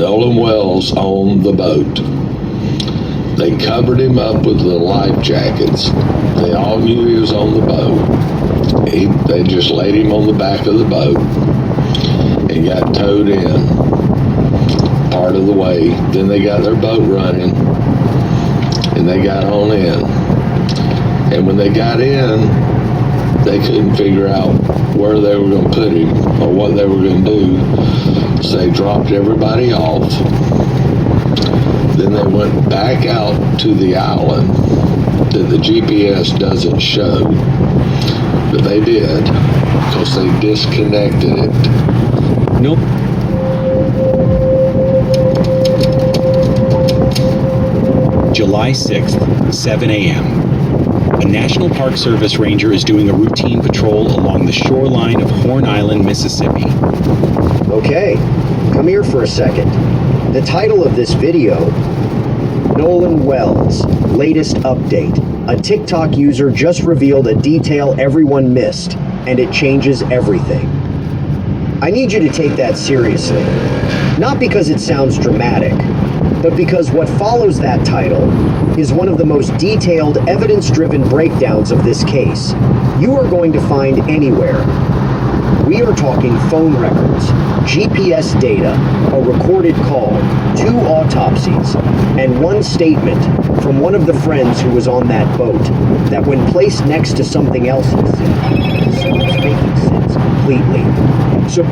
Nolan Wells owned the boat. They covered him up with the life jackets. They all knew he was on the boat. They just laid him on the back of the boat and got towed in part of the way. Then they got their boat running and they got on in. And when they got in, they couldn't figure out where they were going to put him or what they were going to do. So they dropped everybody off. Then they went back out to the island that the GPS doesn't show, but they did because they disconnected it. Nope. July 6th, 7 a.m. A National Park Service ranger is doing a routine patrol along the shoreline of Horn Island, Mississippi. Okay, come here for a second. The title of this video, Nolan Wells, latest update. A TikTok user just revealed a detail everyone missed, and it changes everything. I need you to take that seriously. Not because it sounds dramatic, but because what follows that title is one of the most detailed, evidence-driven breakdowns of this case you are going to find anywhere. We are talking phone records, GPS data, a recorded call, 2 autopsies, and one statement from one of the friends who was on that boat that when placed next to something else starts making sense completely. So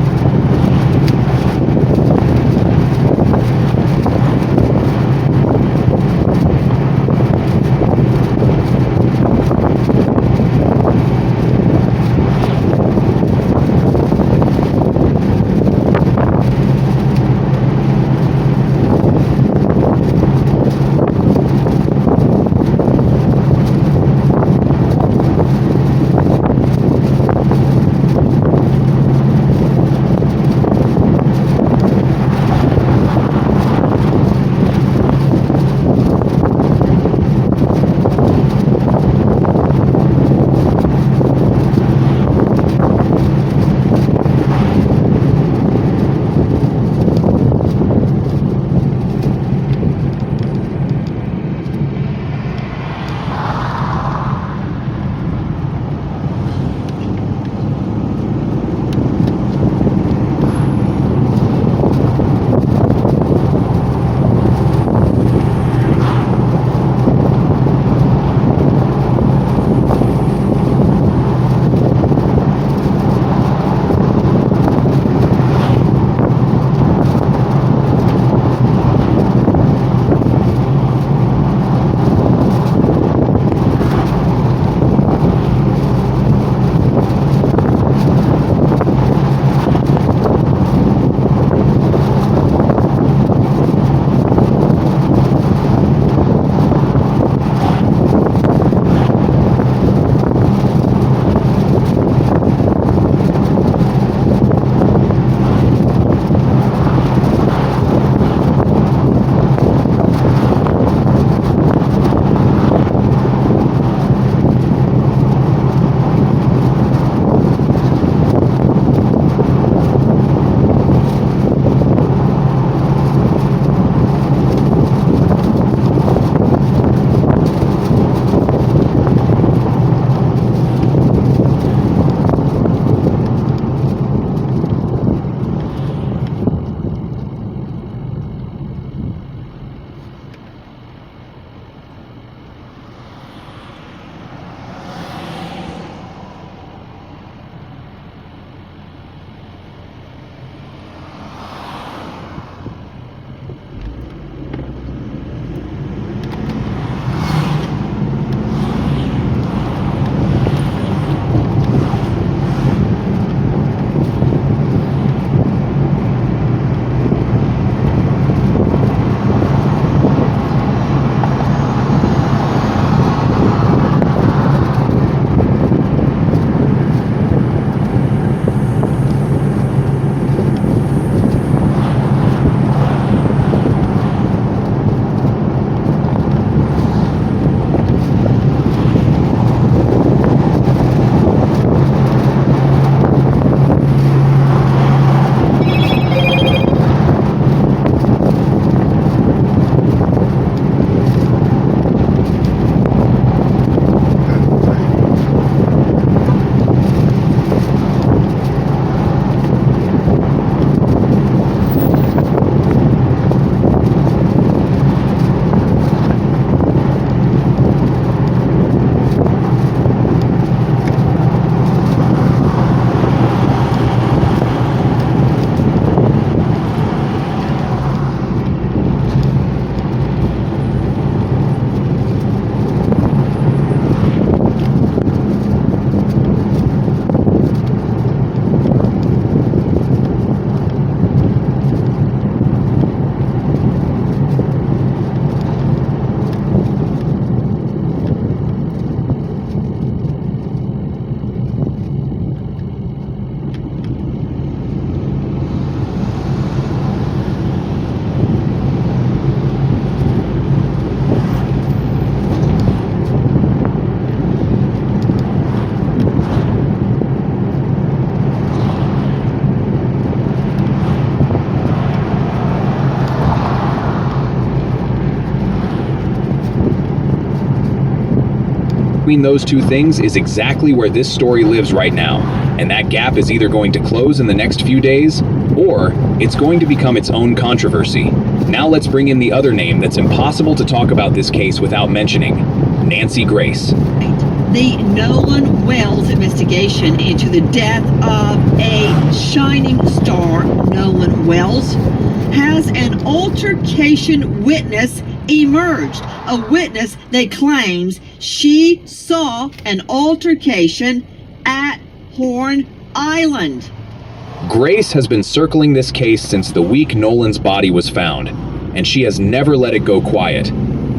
between those two things is exactly where this story lives right now, and that gap is either going to close in the next few days, or it's going to become its own controversy. Now let's bring in the other name that's impossible to talk about this case without mentioning, Nancy Grace. The Nolan Wells investigation into the death of a shining star, Nolan Wells, has an altercation witness emerged. A witness that claims she saw an altercation at Horn Island. Grace has been circling this case since the week Nolan's body was found, and she has never let it go quiet.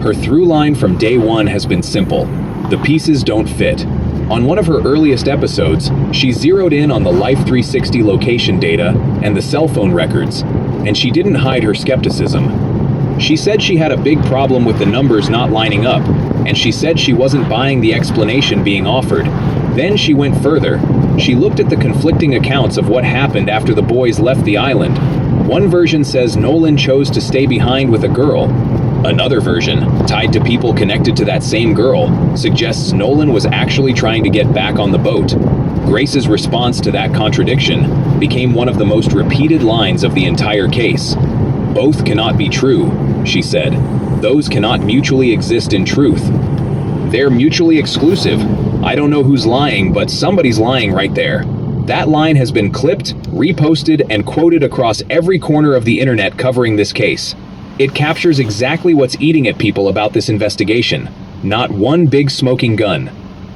Her through line from day one has been simple. The pieces don't fit. On one of her earliest episodes, she zeroed in on the Life 360 location data and the cell phone records, and she didn't hide her skepticism. She said she had a big problem with the numbers not lining up, and she said she wasn't buying the explanation being offered. Then she went further. She looked at the conflicting accounts of what happened after the boys left the island. One version says Nolan chose to stay behind with a girl. Another version, tied to people connected to that same girl, suggests Nolan was actually trying to get back on the boat. Grace's response to that contradiction became one of the most repeated lines of the entire case. "Both cannot be true," she said. "Those cannot mutually exist in truth. They're mutually exclusive. I don't know who's lying, but somebody's lying right there." That line has been clipped, reposted, and quoted across every corner of the internet covering this case. It captures exactly what's eating at people about this investigation. Not one big smoking gun.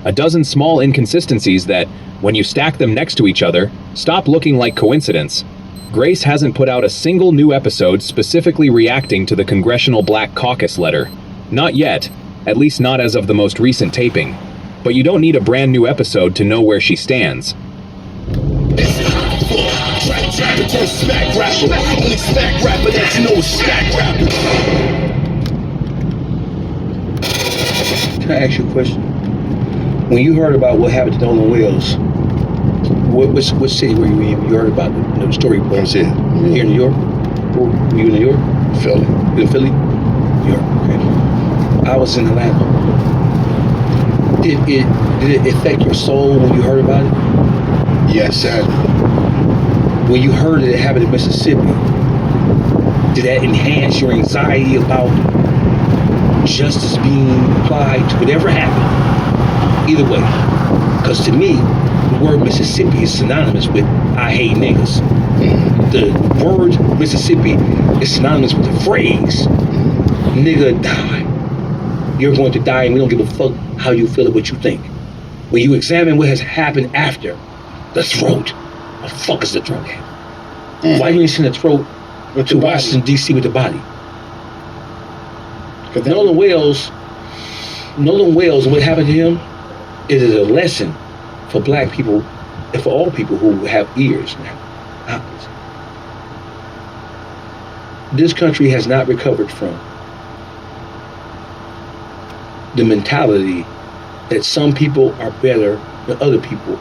A dozen small inconsistencies that, when you stack them next to each other, stop looking like coincidence. Grace hasn't put out a single new episode specifically reacting to the Congressional Black Caucus letter. Not yet, at least not as of the most recent taping. But you don't need a brand new episode to know where she stands. Smack rapper, only smack rapper that you know is smack rapper. Can I ask you a question? When you heard about what happened to Nolan Wells, what city were you in? You heard about the story? That's it. Here in New York? Were you in New York? Philly. You in Philly? New York, okay. I was in Atlanta. Did it affect your soul when you heard about it? Yes, sir. When you heard that it happened in Mississippi, did that enhance your anxiety about justice being applied to whatever happened? Either way. Because to me, the word Mississippi is synonymous with I hate niggas. The word Mississippi is synonymous with the phrase nigga die. You're going to die and we don't give a fuck how you feel or what you think. When you examine what has happened after the throat, what the fuck is the throat at? Why you ain't send the throat to Washington, D.C. with the body? Nolan Wells, and what happened to him is a lesson for black people and for all people who have ears now. This country has not recovered from the mentality that some people are better than other people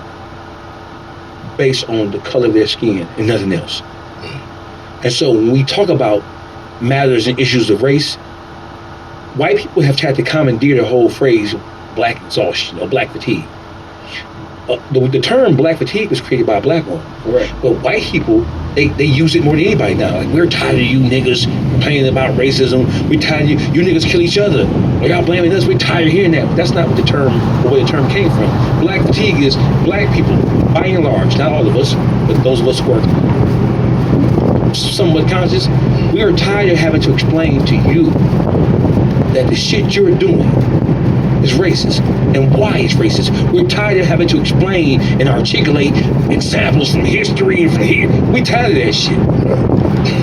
based on the color of their skin and nothing else. And so when we talk about matters and issues of race, white people have tried to commandeer the whole phrase black exhaustion or black fatigue. The term black fatigue was created by a black woman. Right. But white people, they use it more than anybody now. Like, we're tired of you niggas complaining about racism. We're tired of you niggas kill each other. Or y'all blaming us, we're tired of hearing that. But that's not what where the term came from. Black fatigue is black people, by and large, not all of us, but those of us who are somewhat conscious, we are tired of having to explain to you that the shit you're doing is racist and why it's racist. We're tired of having to explain and articulate examples from history and from here. We're tired of that shit.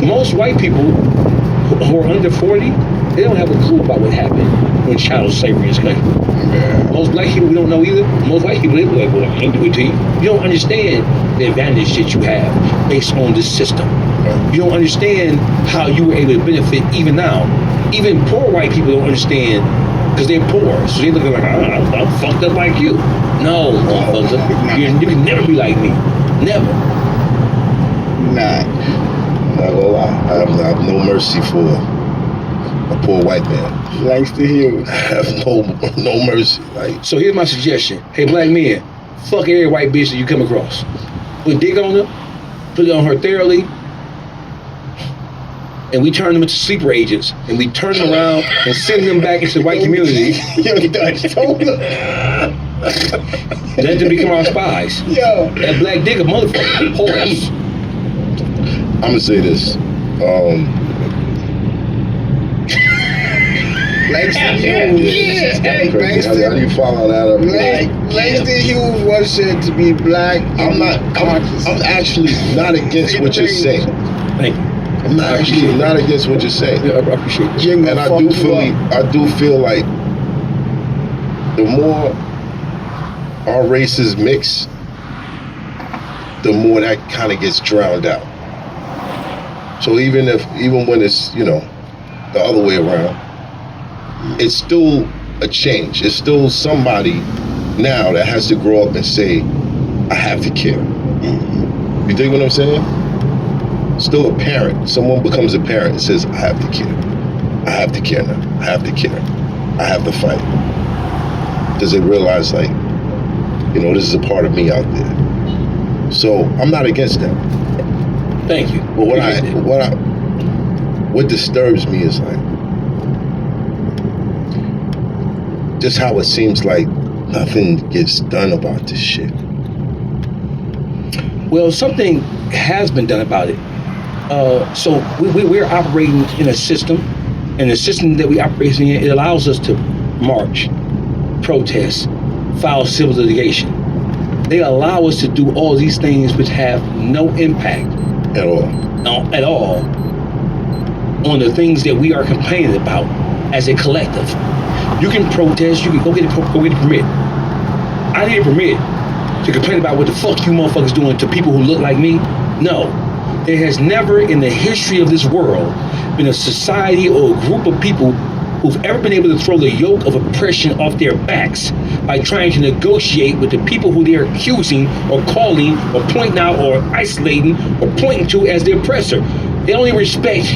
Most white people who are under 40, they don't have a clue about what happened when chattel slavery in this country. Most black people, we don't know either. Most white people, they be like, well, I can't do it to you. You don't understand the advantage that you have based on this system. You don't understand how you were able to benefit even now. Even poor white people don't understand because they're poor. So they're looking like, I'm fucked up like you. No, motherfucker. You can never be like me. Never. Not gonna lie. I have no mercy for a poor white man. Langston Hughes. I have no mercy. Like, So here's my suggestion. Hey, black men, fuck every white bitch that you come across. Put dick on her, put it on her thoroughly, and we turn them into sleeper agents, and we turn them around and send them back into the white community. Yo, Dutch told him. Let them become our spies. Yo. That black dick a motherfucker. Horse. I'm gonna say this. Langston Yeah, Hughes. crazy. How do you follow that up? Langston Hughes was said to be black. I'm actually not against what you're saying. Thank you. I'm not actually not against what you're saying. Yeah, I appreciate it. Jing And will I fuck do you feel up. like the more our races mix, the more that kind of gets drowned out. So even when it's, the other way around, it's still a change. It's still somebody now that has to grow up and say, I have to care. You dig what I'm saying? Still a parent. Someone becomes a parent and says, I have to care. I have to care now. I have to care. I have to fight. Because they realize, like, this is a part of me out there. So I'm not against that. Thank you. But what disturbs me is like just how it seems like nothing gets done about this shit. Well, something has been done about it. So we're operating in a system, and the system that we operate in, it allows us to march, protest, file civil litigation. They allow us to do all these things which have no impact At all. at all on the things that we are complaining about as a collective. You can protest, you can go get a permit. I need a permit to complain about what the fuck you motherfuckers doing to people who look like me. No. There has never in the history of this world been a society or a group of people who've ever been able to throw the yoke of oppression off their backs by trying to negotiate with the people who they're accusing or calling or pointing out or isolating or pointing to as the oppressor. They only respect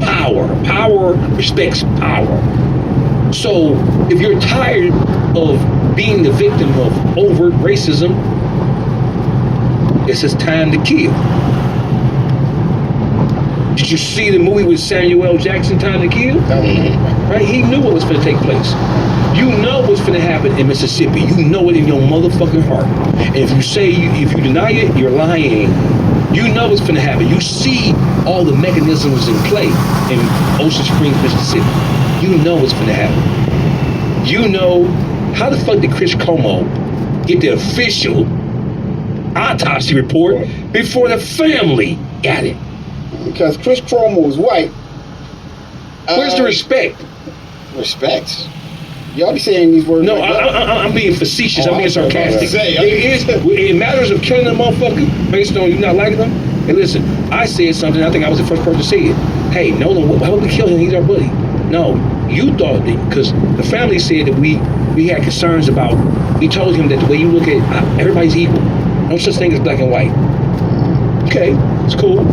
power. Power respects power. So if you're tired of being the victim of overt racism, it's just time to kill. Did you see the movie with Samuel L. Jackson, Time to Kill? Right? He knew what was going to take place. You know what's going to happen in Mississippi. You know it in your motherfucking heart. And if you deny it, you're lying. You know what's going to happen. You see all the mechanisms in play in Ocean Springs, Mississippi. You know what's going to happen. You know, how the fuck did Chris Cuomo get the official autopsy report before the family got it? Because Chris Cuomo was white. Where's the respect? Respect? Y'all be saying these words. No, like that. I'm being facetious. Oh, I'm being sarcastic. say, In matters of killing a motherfucker based on you not liking them. Hey, listen, I said something. I think I was the first person to say it. Hey, Nolan, why would we kill him? He's our buddy. No, you thought that because the family said that we had concerns about. We told him that the way you look at everybody's equal. No such thing as black and white. Okay, it's cool.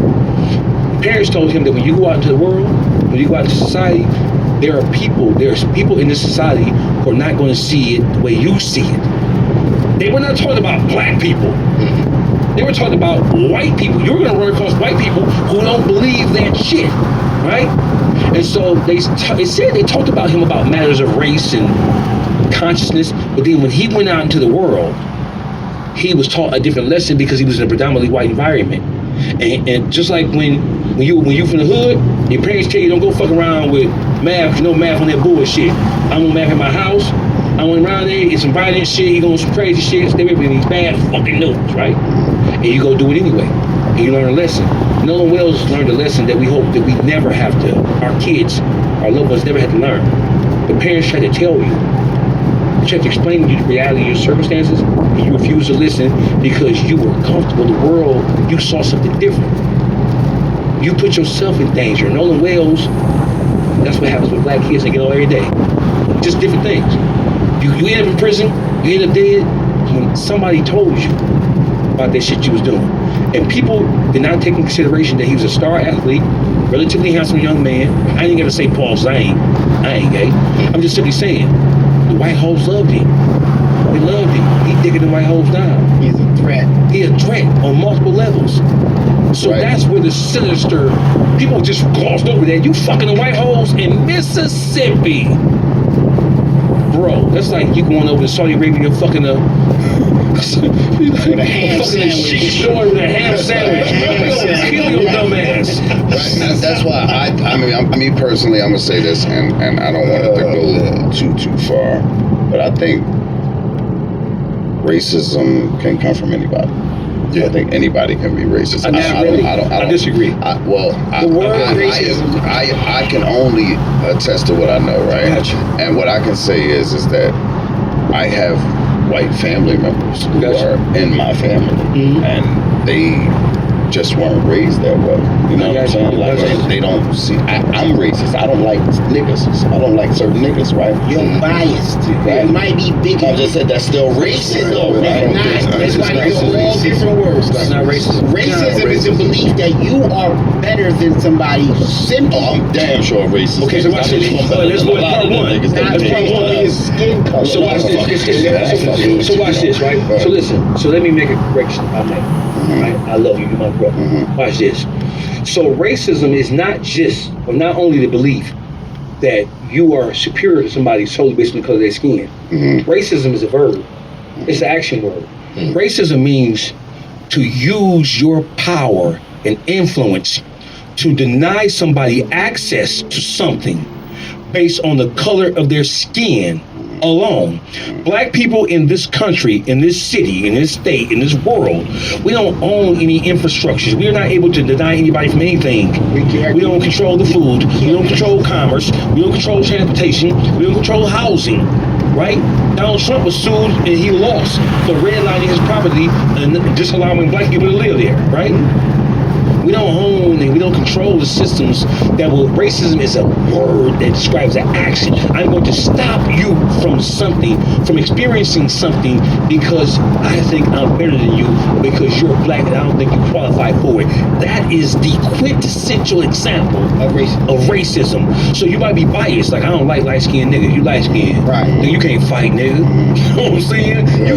Parents told him that when you go out into the world, when you go out into society, there's people in this society who are not going to see it the way you see it. They were not talking about black people. They were talking about white people. You're going to run across white people who don't believe that shit, right? And so they talked about him about matters of race and consciousness, but then when he went out into the world, he was taught a different lesson because he was in a predominantly white environment. And just like when you from the hood, your parents tell you don't go fuck around with math, because no math on that bullshit. I want math in my house. I went around there, get some violent shit, he going some crazy shit, stay away from these bad fucking notes, right? And you go do it anyway. And you learn a lesson. Nolan Wells learned a lesson that we hope that we never have to, our kids, our loved ones never had to learn. The parents try to tell you. They try to explain to you the reality of your circumstances, and you refuse to listen because you were comfortable in the world, you saw something different. You put yourself in danger. Nolan Wells, that's what happens with black kids, they get on every day. Just different things. You end up in prison, you end up dead when somebody told you about that shit you was doing. And people did not take into consideration that he was a star athlete, relatively handsome young man. I ain't gonna say Paul Zane. I ain't gay. I'm just simply saying, the white hoes loved him. They loved him. He digging the white hoes down. He's a threat. He a threat on multiple levels. So that's where the sinister people just glossed over that. You fucking the white hoes in Mississippi. Bro, that's like you going over to Saudi Arabia fucking a With a ham sandwich. Sheik shore with a ham sandwich. Kill your dumb ass. That's why I mean, me personally, I'm gonna say this, and I don't want it to go too far, but I think racism can come from anybody. I think anybody can be racist. I disagree. I can only attest to what I know, right? Gotcha. And what I can say is that I have white family members who are in my family, and they just weren't raised that way. You know what I'm saying? Like they don't see. I'm racist. I don't like niggas. I don't like certain niggas, right? You're biased. Right. It might be big. I just said that's still racist, though, right? It's like they're all different words. It's not racism. Racism is a belief that you are better than somebody simply. Oh, I'm damn sure racist. Okay, so watch this. Let's go to part one. Not based on his skin color. So watch this. So watch this, right? So listen. So let me make a correction about that. Right? I love you. You're my brother. Watch this. So racism is not just, or not only the belief that you are superior to somebody solely based on the color of their skin. Racism is a verb. It's an action word. Racism means to use your power and influence to deny somebody access to something based on the color of their skin alone. Black people in this country, in this city, in this state, in this world, we don't own any infrastructures. We are not able to deny anybody from anything. We don't control the food. We don't control commerce. We don't control transportation. We don't control housing. Right? Donald Trump was sued and he lost for redlining his property and disallowing black people to live there. Right? We don't own and we don't control the systems that will. Racism is a word that describes an action. I'm going to stop you from something, from experiencing something because I think I'm better than you because you're black and I don't think you qualify for it. That is the quintessential example of racism. So you might be biased, like I don't like light-skinned niggas. You light-skinned. Right. Nigga, you can't fight, nigga. You know what I'm saying? You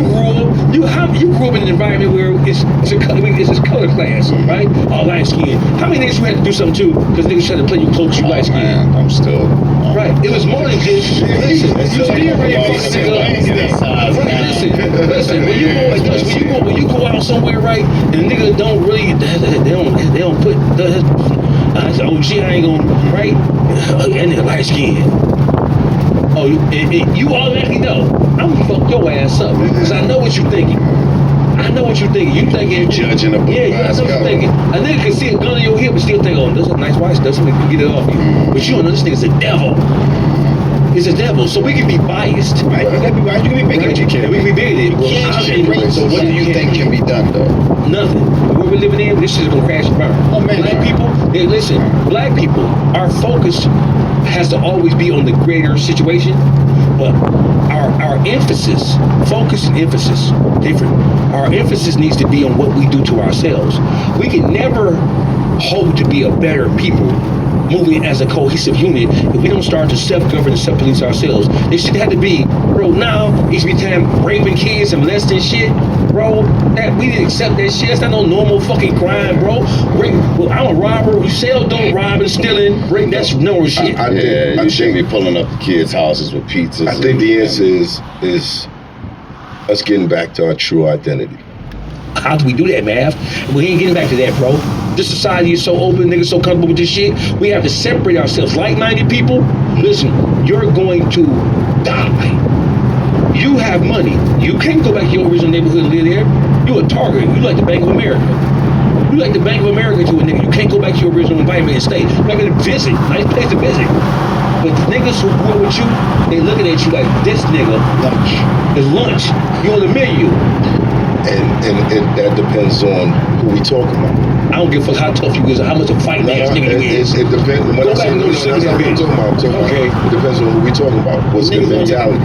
grew up in an environment where it's a color class, right? All light skin. How many niggas you had to do something to because niggas tried to play you close, you light skin? Man, I'm still. Right. It was more than just listen. You still ready to fuck a nigga up. Listen. When you go out somewhere, right, and a nigga don't really they don't put the oh shit, I ain't gonna right. That nigga light skin. Oh, you automatically know I'm gonna fuck your ass up because I know what you're thinking. I know what you're thinking. You thinking Judging a book. Yeah, I know what you're thinking. A nigga can see a gun in your hip and still think, oh, this is a nice watch. Doesn't get it off you. But you don't know this nigga's a devil. He's a devil. So we can be biased. Right? You can be right. You can be bigoted. We can be bigoted. So what do you think can be done, though? Nothing. Where we're living in, this shit is gonna crash and burn. Oh, man. Black people, hey, listen, black people, our focus has to always be on the greater situation, but our emphasis, focus and emphasis, different. Our emphasis needs to be on what we do to ourselves. We can never hope to be a better people moving as a cohesive unit if we don't start to self-govern and self-police ourselves. It should have to be, bro, now it should be time raping kids and molesting shit, bro. That we didn't accept that shit. That's not no normal fucking crime, bro. Rape, well, I'm a robber. You sell dope, robbing, stealing, rape, that's normal shit. You shouldn't be pulling up the kids' houses with pizzas. I think the answer is us getting back to our true identity. How do we do that, Mav? We ain't getting back to that, bro. This society is so open, niggas so comfortable with this shit. We have to separate ourselves. Like-minded people, listen, you're going to die. You have money. You can't go back to your original neighborhood and live there. You a target. You like the Bank of America. You like the Bank of America to a nigga. You can't go back to your original environment and stay. You're not gonna visit. Nice place to visit. But the niggas who grew up with you, they looking at you like, this nigga is lunch. You on the menu. And that depends on who we talking about. I don't give a fuck how tough you is or how much a fighting ass nigga you is. It depends. Go back and go to sleep. I'm talking about. It depends on who we talking about. What's their mentality?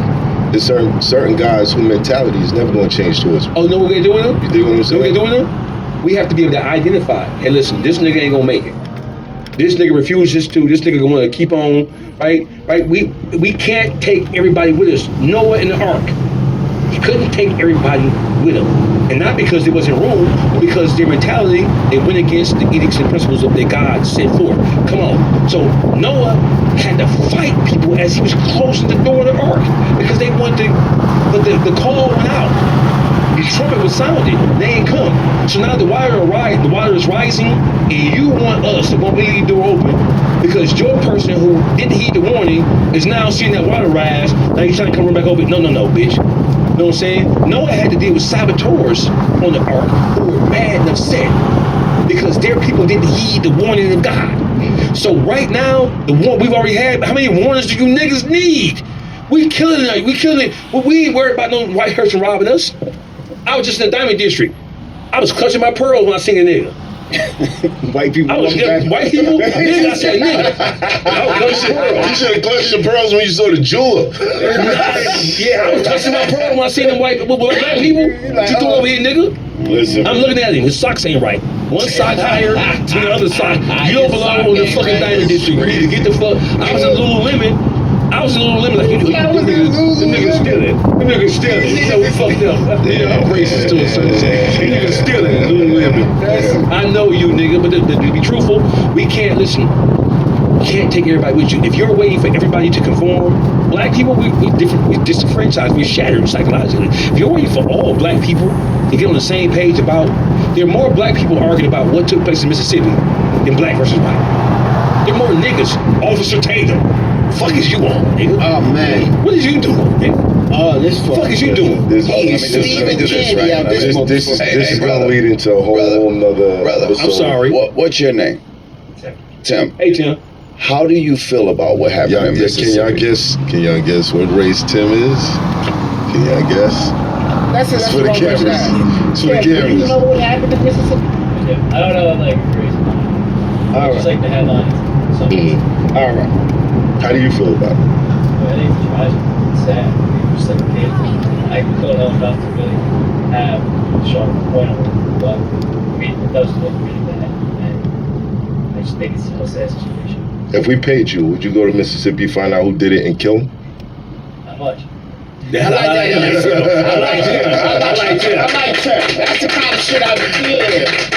There's certain guys whose mentality is never going to change towards me. Oh, know what they're doing them? You dig what I'm saying? Know what they're doing them? We have to be able to identify. Hey, listen, this nigga ain't gonna make it. This nigga refuses to. This nigga gonna keep on, right? Right? We can't take everybody with us. Noah in the ark, he couldn't take everybody with him, and not because there wasn't room, but because their mentality, they went against the edicts and principles of their God set forth. Come on. So Noah had to fight people as he was closing the door of the ark because they wanted to, but the call went out. The trumpet was sounded, they ain't come. So now the water is rising, and you want us to go leave the door open because your person who didn't heed the warning is now seeing that water rise. Now he's trying to come run back over. No, bitch. You know what I'm saying? Noah had to deal with saboteurs on the ark who were mad and upset because their people didn't heed the warning of God. So right now, we've already had. How many warnings do you niggas need? We killing it. We ain't worried about no white person robbing us. I was just in the Diamond District. I was clutching my pearls when I seen a nigga. White people. I was white people. Nigga, I said nigga. I was clutching pearls. You should have clutched your pearls when you saw the jeweler. Yeah, I was clutching my pearls when I seen them black people. What you doing over here, nigga? Listen. I'm looking at him. His socks ain't right. One sock higher than the other sock. You don't belong in the fucking Diamond District. You need to get the fuck. I was in Lululemon. Like, them niggas stealing. Them niggas stealing. You know, we fucked up. Yeah, I'm racist to a certain extent. Them niggas stealing. Lululemon. I know you, nigga, but to be truthful, we can't listen. You can't take everybody with you. If you're waiting for everybody to conform, black people, we disenfranchised, we're shattered psychologically. If you're waiting for all black people to get on the same page about, there are more black people arguing about what took place in Mississippi than black versus white. There are more niggas. Officer Taylor. Fuck is you on, nigga? Oh man. What is you doing, nigga? Oh, this fuck is you doing? This is gonna lead into a whole nother episode. I'm sorry. What's your name? Tim. Hey, Tim. How do you feel about what happened in Mississippi? Can y'all guess what race Tim is? Can y'all guess? That's for the cameras. It's for the Do you cameras. know what happened in Mississippi? I don't know, like, crazy. All Just right. like the headlines. All right. How do you feel about it? I think it's tragic. It's sad. Just like a kid. I don't know enough to really have a sharp point on it, but I mean, it does look really bad. And I just think it's a sad situation. If we paid you, would you go to Mississippi, find out who did it, and kill him? Not much. I like that. That's the kind of shit I would do.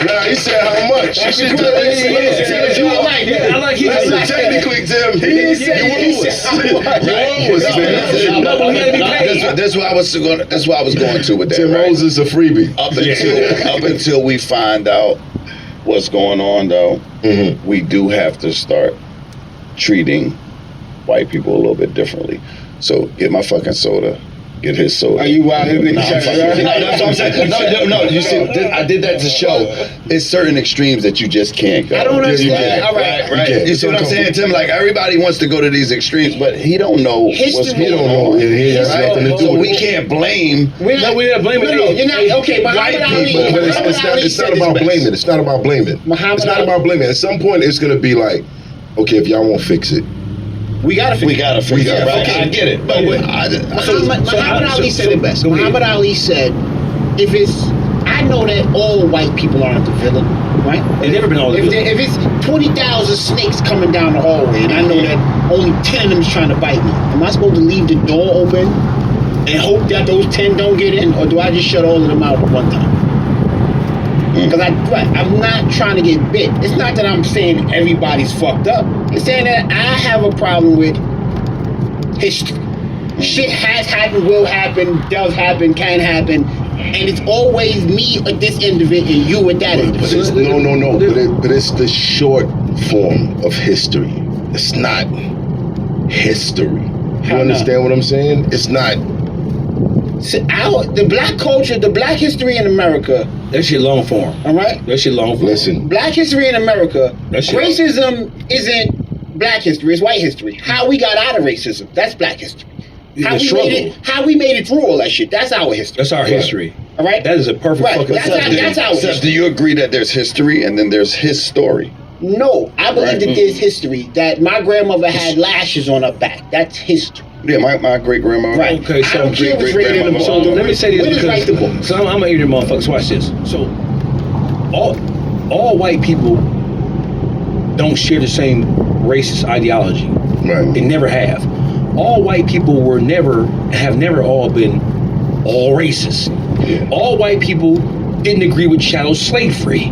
Nah, he said how much. You should do it. I like his. Listen, technically, Tim, you owe us. You owe us, man. No, but we gotta be paid. That's what I was going to with that. Tim right? owes us a freebie. Up until we find out what's going on, though, we do have to start treating white people a little bit differently. So get my fucking soda. Get his soda. Are you wild? No, that's what I'm saying. No. You see, I did that to show. It's certain extremes that you just can't go. I don't understand. All right. You see what I'm saying, Tim? Like, everybody wants to go to these extremes, but he don't know what's History. going on. He has nothing to do So with we it. can't blame. We're not blaming. No, you're not. Okay, Muhammad Ali. But it's not about blaming. It's not about blaming. Muhammad It's not Ali. about blaming. At some point, it's gonna be like, okay, if y'all won't fix it, We gotta fix fix it, right? Okay. I get it. But Muhammad Ali said it best. Muhammad Ali said, if it's, I know that all white people aren't the villain, right? They've never been all the villain. If it's 20,000 snakes coming down the hallway and I know that only 10 of them is trying to bite me, am I supposed to leave the door open and hope that those 10 don't get in, or do I just shut all of them out at one time? Because I'm not trying to get bit. It's not that I'm saying everybody's fucked up. It's saying that I have a problem with history. Shit has happened, will happen, does happen, can happen, and it's always me at this end of it and you at that end of but it. it's no. But it's the short form of history. It's not history. You How understand what I'm saying? It's not. The black culture, the black history in America, That shit long form. all right? That shit long form. Listen. Black history in America, That shit- racism isn't black history, it's white history. How we got out of racism, that's black history. How we made it through all that shit, that's our history. That's our history. All right? That is a perfect Right, fucking that's our Seth, history. do you agree that there's history and then there's his story? No, I believe Right. that there's history, that my grandmother had lashes on her back. That's history. Yeah, my great grandma. Right. Okay, I so don't care what's rated in the book. So let me say Where this does write the book? because I'm an ignorant motherfucker. So watch this. So all white people don't share the same racist ideology. Right. They never have. All white people have never all been all racist. Yeah. All white people didn't agree with chattel slavery.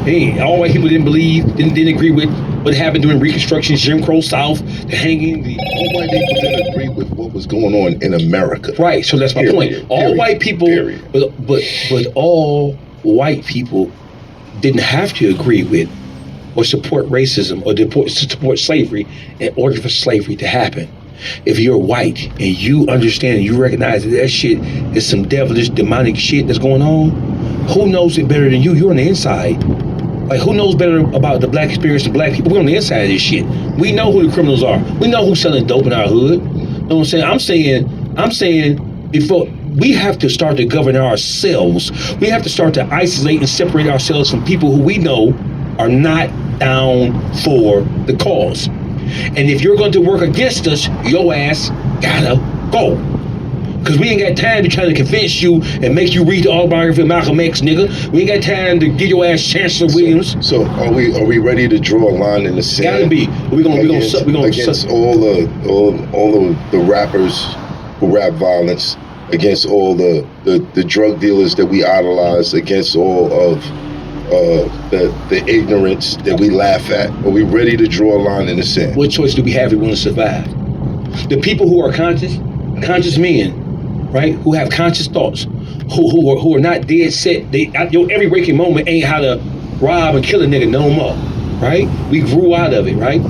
Hey, all white people didn't agree with what happened during Reconstruction, Jim Crow South, the hanging, All white people didn't agree with what was going on in America. right. So that's my Period. point. All white people, but all white people didn't have to agree with or support racism or support slavery in order for slavery to happen. If you're white and you understand and you recognize that shit is some devilish, demonic shit that's going on, who knows it better than you? You're on the inside. Like, who knows better about the black experience than black people? We're on the inside of this shit. We know who the criminals are. We know who's selling dope in our hood. You know what I'm saying? I'm saying before we have to start to govern ourselves. We have to start to isolate and separate ourselves from people who we know are not down for the cause. And if you're going to work against us, your ass gotta go. Because we ain't got time to try to convince you and make you read the autobiography of Malcolm X, nigga. We ain't got time to give your ass Chancellor Williams. So are we ready to draw a line in the sand? Gotta be. We're gonna against all the rappers who rap violence, against all the drug dealers that we idolize, against all of the ignorance that we laugh at. Are we ready to draw a line in the sand? What choice do we have if we want to survive? The people who are conscious men, right, who have conscious thoughts, who are not dead set. Every waking moment ain't how to rob and kill a nigga no more, right? We grew out of it, right?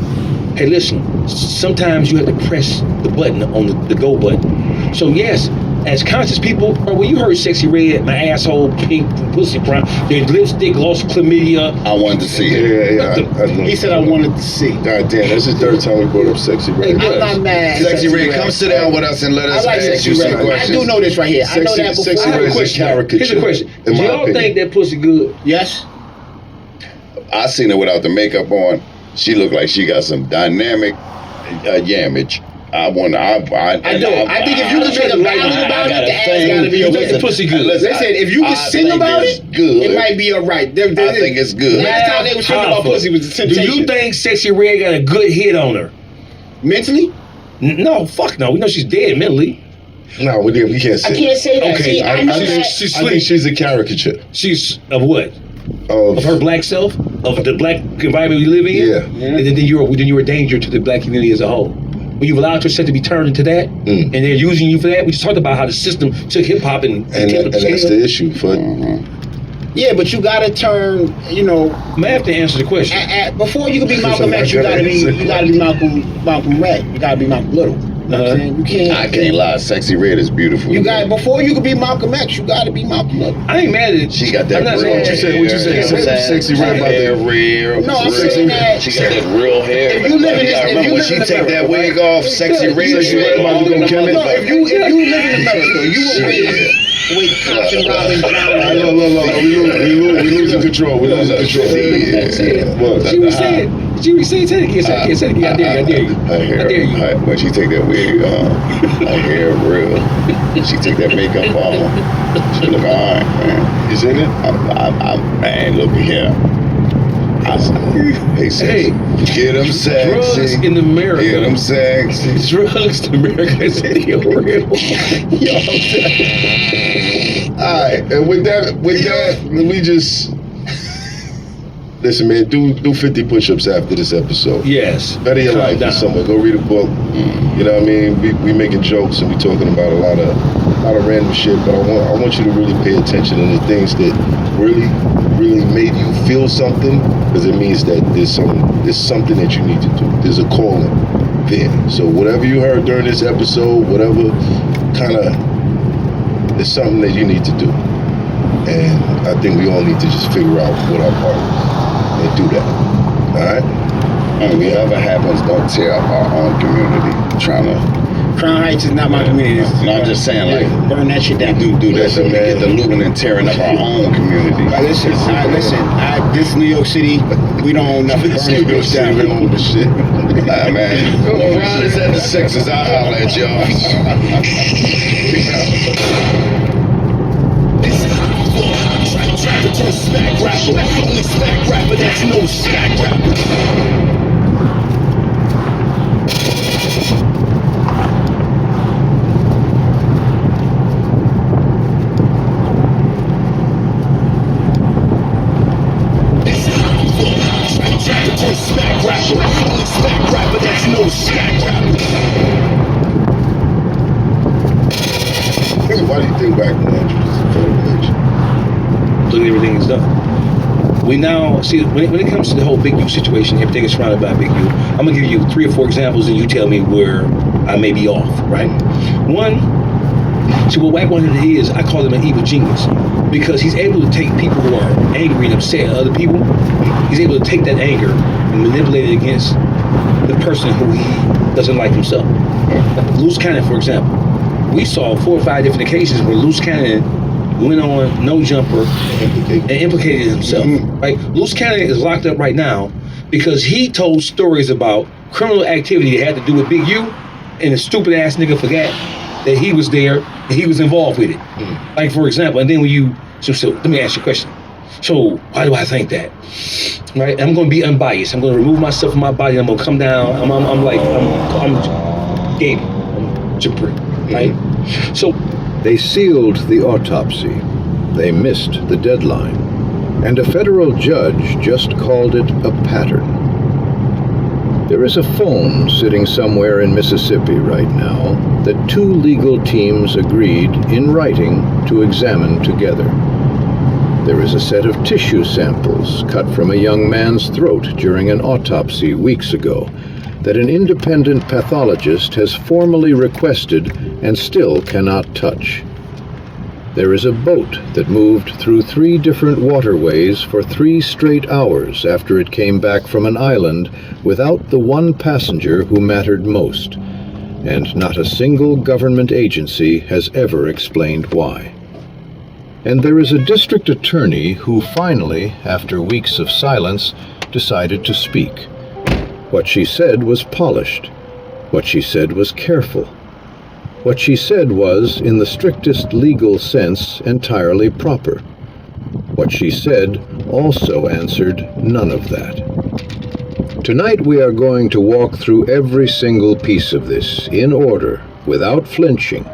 Hey, listen, sometimes you have to press the button on the go button. So yes, as conscious people, bro, when you heard Sexy Red, my asshole pink, pussy brown, their lipstick lost chlamydia. I wanted to see it. Yeah. He said I wanted to see. God damn, that's the third time we brought up Sexy Red. I'm not mad. Sexy Red, come sit down with us and let us I like ask you Sexy some Red. I questions. do know this right here. I know that before. Sexy I have a Red's a question. caricature. Here's a question. in Do my y'all opinion. think that pussy good? Yes. I seen her without the makeup on. She looked like she got some dynamic yamage. I do. I think if you can make a ballad about it, the ass gotta be You okay. think the pussy good? Listen, if you can sing about it, it might be alright. I think it's good. Last time they were singing about pussy was the Do Temptation. you think Sexy Red got a good hit on her? Mentally? No, fuck no. We know she's dead mentally. No, we can't say. I can't say that. Okay, See, I know that. I think she's a caricature She's of what? of Of her black self? Of the black environment we live in? Yeah. And then you're a danger to the black community as a whole. When you've allowed yourself to be turned into that, and they're using you for that. We just talked about how the system took hip hop and and that's the issue. For Yeah, but you gotta turn, you know, I'm gonna have to answer the question. before you can be Malcolm X, you gotta be Malcolm Red. You gotta be Malcolm Little. You know what I'm saying? You can't. I can't lie. Sexy Red is beautiful. You got before you can be Malcolm X, you gotta be Malcolm Little. I ain't mad at it. She got that I'm not real saying- What you say? Sexy Red about hair the real. No, I'm saying that. She got that real hair. If you live in this- if remember you when live she in take America, that wig off, Sexy Red. Sexy Red about to go kill it? No, if you live in America, you will with cops and robbing, drowning. we losing control. We losing control. What? She was saying. Say it again. Say it again. I dare you. Her hair, I dare you. when she take that wig off, her hair real. She take that makeup off. She look alright, man. Is in it? Man, look here. Hey, sexy. Get them sexy. Drugs in America. Get them sexy. Drugs in America is real. All right, and with that, we just listen, man. Do 50 push-ups after this episode. Yes. Better your Calm life down. or somewhere. Go read a book. You know what I mean? We making jokes and we talking about a lot of random shit, but I want you to really pay attention to the things that really made you feel something, because it means that there's something that you need to do. There's a calling there. So whatever you heard during this episode, whatever kind of, there's something that you need to do. And I think we all need to just figure out what our part is and do that. All right? And whatever happens, don't tear up our own community. Trying to. Crown Heights is not my community. No, I'm just saying, like, burn that shit down. do that so Listen, we get man. the looting and tearing up our own community. Listen. This New York City, we don't own nothing. Burn this bitch down. We own the shit. Man, LeBron is at the Sixers. I'll holler at y'all. This is for trying to test smack rapper. Only smack rapper that's no smack rapper. Smack rapper, only smack rapper that's no smack rapper. Why do you think Wagner Andrews is a federal agent? Look at everything he's done. We now see when it comes to the whole Big U situation, everything is surrounded by Big U. I'm gonna give you 3 or 4 examples, and you tell me where I may be off. Right? One, see what Wagner is. I call him an evil genius because he's able to take people who are angry and upset at other people. He's able to take that anger and manipulate it against the person who he doesn't like himself. Loose Cannon, for example. We saw 4 or 5 different occasions where Loose Cannon went on No Jumper and implicated himself. Right? Loose Cannon is locked up right now because he told stories about criminal activity that had to do with Big U, and the stupid ass nigga forgot that he was there and he was involved with it. Like, for example, and then when you, so let me ask you a question. So why do I think that? Right? I'm going to be unbiased. I'm going to remove myself from my body. I'm going to come down. I'm Gabe. I'm Jabri. Right? So they sealed the autopsy. They missed the deadline. And a federal judge just called it a pattern. There is a phone sitting somewhere in Mississippi right now that 2 legal teams agreed in writing to examine together. There is a set of tissue samples cut from a young man's throat during an autopsy weeks ago that an independent pathologist has formally requested and still cannot touch. There is a boat that moved through 3 different waterways for 3 straight hours after it came back from an island without the one passenger who mattered most, and not a single government agency has ever explained why. And there is a district attorney who finally, after weeks of silence, decided to speak. What she said was polished. What she said was careful. What she said was, in the strictest legal sense, entirely proper. What she said also answered none of that. Tonight we are going to walk through every single piece of this, in order, without flinching,